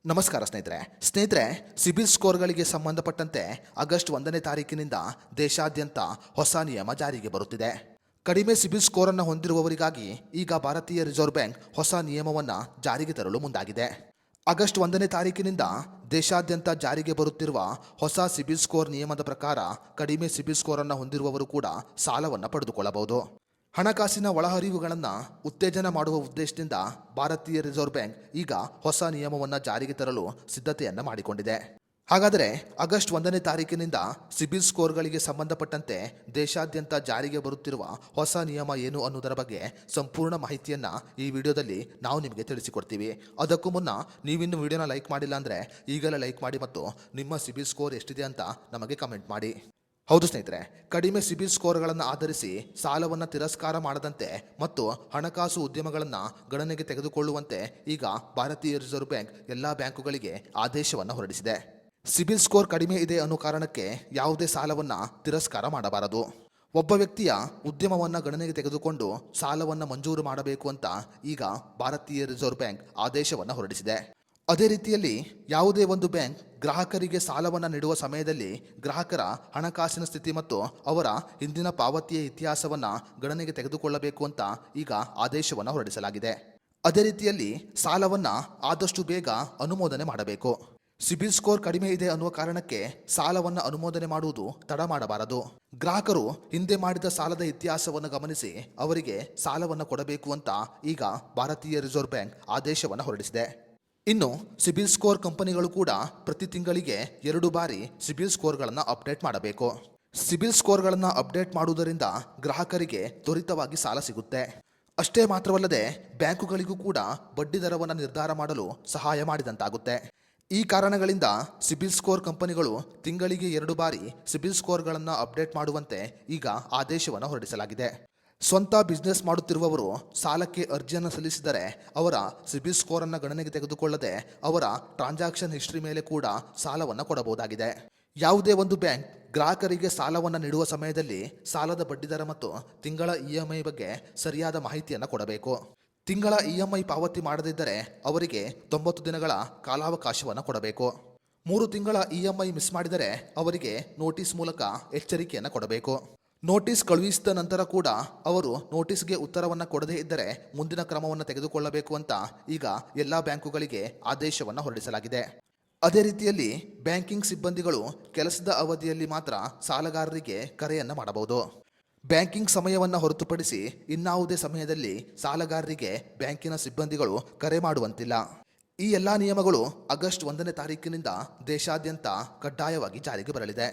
ನಮಸ್ಕಾರ ಸ್ನೇಹಿತರೆ ಸಿಬಿಲ್ ಸ್ಕೋರ್ಗಳಿಗೆ ಸಂಬಂಧಪಟ್ಟಂತೆ ಆಗಸ್ಟ್ 1ನೇ ತಾರೀಕಿನಿಂದ ದೇಶಾದ್ಯಂತ ಹೊಸ ನಿಯಮ ಜಾರಿಗೆ ಬರುತ್ತಿದೆ. ಕಡಿಮೆ ಸಿಬಿಲ್ ಸ್ಕೋರ್ ಅನ್ನು ಹೊಂದಿರುವವರಿಗಾಗಿ ಈಗ ಭಾರತೀಯ ರಿಸರ್ವ್ ಬ್ಯಾಂಕ್ ಹೊಸ ನಿಯಮವನ್ನು ಜಾರಿಗೆ ತರಲು ಮುಂದಾಗಿದೆ. ಆಗಸ್ಟ್ 1ನೇ ತಾರೀಕಿನಿಂದ ದೇಶಾದ್ಯಂತ ಜಾರಿಗೆ ಬರುತ್ತಿರುವ ಹೊಸ ಸಿಬಿಲ್ ಸ್ಕೋರ್ ನಿಯಮದ ಪ್ರಕಾರ ಕಡಿಮೆ ಸಿಬಿಲ್ ಸ್ಕೋರ್ ಅನ್ನು ಹೊಂದಿರುವವರು ಕೂಡ ಸಾಲವನ್ನು ಪಡೆದುಕೊಳ್ಳಬಹುದು. ಹಣಕಾಸಿನ ಒಳಹರಿವುಗಳನ್ನು ಉತ್ತೇಜನ ಮಾಡುವ ಉದ್ದೇಶದಿಂದ ಭಾರತೀಯ ರಿಸರ್ವ್ ಬ್ಯಾಂಕ್ ಈಗ ಹೊಸ ನಿಯಮವನ್ನು ಜಾರಿಗೆ ತರಲು ಸಿದ್ಧತೆಯನ್ನು ಮಾಡಿಕೊಂಡಿದೆ. ಹಾಗಾದರೆ ಆಗಸ್ಟ್ 1ನೇ ತಾರೀಕಿನಿಂದ ಸಿಬಿಲ್ ಸ್ಕೋರ್ಗಳಿಗೆ ಸಂಬಂಧಪಟ್ಟಂತೆ ದೇಶಾದ್ಯಂತ ಜಾರಿಗೆ ಬರುತ್ತಿರುವ ಹೊಸ ನಿಯಮ ಏನು ಅನ್ನೋದರ ಬಗ್ಗೆ ಸಂಪೂರ್ಣ ಮಾಹಿತಿಯನ್ನು ಈ ವಿಡಿಯೋದಲ್ಲಿ ನಾವು ನಿಮಗೆ ತಿಳಿಸಿಕೊಡ್ತೀವಿ. ಅದಕ್ಕೂ ಮುನ್ನ ನೀವಿನ್ನು ವಿಡಿಯೋನ ಲೈಕ್ ಮಾಡಿಲ್ಲ ಅಂದರೆ ಈಗಲೇ ಲೈಕ್ ಮಾಡಿ ಮತ್ತು ನಿಮ್ಮ ಸಿಬಿಲ್ ಸ್ಕೋರ್ ಎಷ್ಟಿದೆ ಅಂತ ನಮಗೆ ಕಮೆಂಟ್ ಮಾಡಿ. ಹೌದು ಸ್ನೇಹಿತರೆ, ಕಡಿಮೆ ಸಿಬಿಲ್ ಸ್ಕೋರ್ಗಳನ್ನು ಆಧರಿಸಿ ಸಾಲವನ್ನು ತಿರಸ್ಕಾರ ಮಾಡದಂತೆ ಮತ್ತು ಹಣಕಾಸು ಉದ್ಯಮಗಳನ್ನು ಗಣನೆಗೆ ತೆಗೆದುಕೊಳ್ಳುವಂತೆ ಈಗ ಭಾರತೀಯ ರಿಸರ್ವ್ ಬ್ಯಾಂಕ್ ಎಲ್ಲ ಬ್ಯಾಂಕುಗಳಿಗೆ ಆದೇಶವನ್ನು ಹೊರಡಿಸಿದೆ. ಸಿಬಿಲ್ ಸ್ಕೋರ್ ಕಡಿಮೆ ಇದೆ ಅನ್ನೋ ಕಾರಣಕ್ಕೆ ಯಾವುದೇ ಸಾಲವನ್ನು ತಿರಸ್ಕಾರ ಮಾಡಬಾರದು. ಒಬ್ಬ ವ್ಯಕ್ತಿಯ ಉದ್ಯಮವನ್ನು ಗಣನೆಗೆ ತೆಗೆದುಕೊಂಡು ಸಾಲವನ್ನು ಮಂಜೂರು ಮಾಡಬೇಕು ಅಂತ ಈಗ ಭಾರತೀಯ ರಿಸರ್ವ್ ಬ್ಯಾಂಕ್ ಆದೇಶವನ್ನು ಹೊರಡಿಸಿದೆ. ಅದೇ ರೀತಿಯಲ್ಲಿ ಯಾವುದೇ ಒಂದು ಬ್ಯಾಂಕ್ ಗ್ರಾಹಕರಿಗೆ ಸಾಲವನ್ನು ನೀಡುವ ಸಮಯದಲ್ಲಿ ಗ್ರಾಹಕರ ಹಣಕಾಸಿನ ಸ್ಥಿತಿ ಮತ್ತು ಅವರ ಹಿಂದಿನ ಪಾವತಿಯ ಇತಿಹಾಸವನ್ನು ಗಣನೆಗೆ ತೆಗೆದುಕೊಳ್ಳಬೇಕು ಅಂತ ಈಗ ಆದೇಶವನ್ನು ಹೊರಡಿಸಲಾಗಿದೆ. ಅದೇ ರೀತಿಯಲ್ಲಿ ಸಾಲವನ್ನು ಆದಷ್ಟು ಬೇಗ ಅನುಮೋದನೆ ಮಾಡಬೇಕು. ಸಿಬಿಲ್ ಸ್ಕೋರ್ ಕಡಿಮೆ ಇದೆ ಅನ್ನುವ ಕಾರಣಕ್ಕೆ ಸಾಲವನ್ನು ಅನುಮೋದನೆ ಮಾಡುವುದು ತಡ ಮಾಡಬಾರದು. ಗ್ರಾಹಕರು ಹಿಂದೆ ಮಾಡಿದ ಸಾಲದ ಇತಿಹಾಸವನ್ನು ಗಮನಿಸಿ ಅವರಿಗೆ ಸಾಲವನ್ನು ಕೊಡಬೇಕು ಅಂತ ಈಗ ಭಾರತೀಯ ರಿಸರ್ವ್ ಬ್ಯಾಂಕ್ ಆದೇಶವನ್ನು ಹೊರಡಿಸಿದೆ. ಇನ್ನು ಸಿಬಿಲ್ ಸ್ಕೋರ್ ಕಂಪನಿಗಳು ಕೂಡ ಪ್ರತಿ ತಿಂಗಳಿಗೆ 2 ಬಾರಿ ಸಿಬಿಲ್ ಸ್ಕೋರ್ಗಳನ್ನು ಅಪ್ಡೇಟ್ ಮಾಡಬೇಕು. ಸಿಬಿಲ್ ಸ್ಕೋರ್ಗಳನ್ನು ಅಪ್ಡೇಟ್ ಮಾಡುವುದರಿಂದ ಗ್ರಾಹಕರಿಗೆ ತ್ವರಿತವಾಗಿ ಸಾಲ ಸಿಗುತ್ತೆ. ಅಷ್ಟೇ ಮಾತ್ರವಲ್ಲದೆ ಬ್ಯಾಂಕುಗಳಿಗೂ ಕೂಡ ಬಡ್ಡಿ ದರವನ್ನು ನಿರ್ಧಾರ ಮಾಡಲು ಸಹಾಯ ಮಾಡಿದಂತಾಗುತ್ತೆ. ಈ ಕಾರಣಗಳಿಂದ ಸಿಬಿಲ್ ಸ್ಕೋರ್ ಕಂಪನಿಗಳು ತಿಂಗಳಿಗೆ 2 ಬಾರಿ ಸಿಬಿಲ್ ಸ್ಕೋರ್ಗಳನ್ನು ಅಪ್ಡೇಟ್ ಮಾಡುವಂತೆ ಈಗ ಆದೇಶವನ್ನು ಹೊರಡಿಸಲಾಗಿದೆ. ಸ್ವಂತ ಬಿಸ್ನೆಸ್ ಮಾಡುತ್ತಿರುವವರು ಸಾಲಕ್ಕೆ ಅರ್ಜಿಯನ್ನು ಸಲ್ಲಿಸಿದರೆ ಅವರ ಸಿಬಿಲ್ ಸ್ಕೋರನ್ನು ಗಣನೆಗೆ ತೆಗೆದುಕೊಳ್ಳದೆ ಅವರ ಟ್ರಾನ್ಸಾಕ್ಷನ್ ಹಿಸ್ಟ್ರಿ ಮೇಲೆ ಕೂಡ ಸಾಲವನ್ನು ಕೊಡಬಹುದಾಗಿದೆ. ಯಾವುದೇ ಒಂದು ಬ್ಯಾಂಕ್ ಗ್ರಾಹಕರಿಗೆ ಸಾಲವನ್ನು ನೀಡುವ ಸಮಯದಲ್ಲಿ ಸಾಲದ ಬಡ್ಡಿದರ ಮತ್ತು ತಿಂಗಳ EMI ಬಗ್ಗೆ ಸರಿಯಾದ ಮಾಹಿತಿಯನ್ನು ಕೊಡಬೇಕು. ತಿಂಗಳ EMI ಪಾವತಿ ಮಾಡದಿದ್ದರೆ ಅವರಿಗೆ 90 ದಿನಗಳ ಕಾಲಾವಕಾಶವನ್ನು ಕೊಡಬೇಕು. 3 ತಿಂಗಳ EMI ಮಿಸ್ ಮಾಡಿದರೆ ಅವರಿಗೆ ನೋಟಿಸ್ ಮೂಲಕ ಎಚ್ಚರಿಕೆಯನ್ನು ಕೊಡಬೇಕು. ನೋಟಿಸ್ ಕಳುಹಿಸಿದ ನಂತರ ಕೂಡ ಅವರು ನೋಟಿಸ್ಗೆ ಉತ್ತರವನ್ನು ಕೊಡದೇ ಇದ್ದರೆ ಮುಂದಿನ ಕ್ರಮವನ್ನು ತೆಗೆದುಕೊಳ್ಳಬೇಕು ಅಂತ ಈಗ ಎಲ್ಲ ಬ್ಯಾಂಕುಗಳಿಗೆ ಆದೇಶವನ್ನು ಹೊರಡಿಸಲಾಗಿದೆ. ಅದೇ ರೀತಿಯಲ್ಲಿ ಬ್ಯಾಂಕಿಂಗ್ ಸಿಬ್ಬಂದಿಗಳು ಕೆಲಸದ ಅವಧಿಯಲ್ಲಿ ಮಾತ್ರ ಸಾಲಗಾರರಿಗೆ ಕರೆಯನ್ನು ಮಾಡಬಹುದು. ಬ್ಯಾಂಕಿಂಗ್ ಸಮಯವನ್ನು ಹೊರತುಪಡಿಸಿ ಇನ್ನಾವುದೇ ಸಮಯದಲ್ಲಿ ಸಾಲಗಾರರಿಗೆ ಬ್ಯಾಂಕಿನ ಸಿಬ್ಬಂದಿಗಳು ಕರೆ ಮಾಡುವಂತಿಲ್ಲ. ಈ ಎಲ್ಲ ನಿಯಮಗಳು ಆಗಸ್ಟ್ 1ನೇ ತಾರೀಕಿನಿಂದ ದೇಶಾದ್ಯಂತ ಕಡ್ಡಾಯವಾಗಿ ಜಾರಿಗೆ ಬರಲಿದೆ.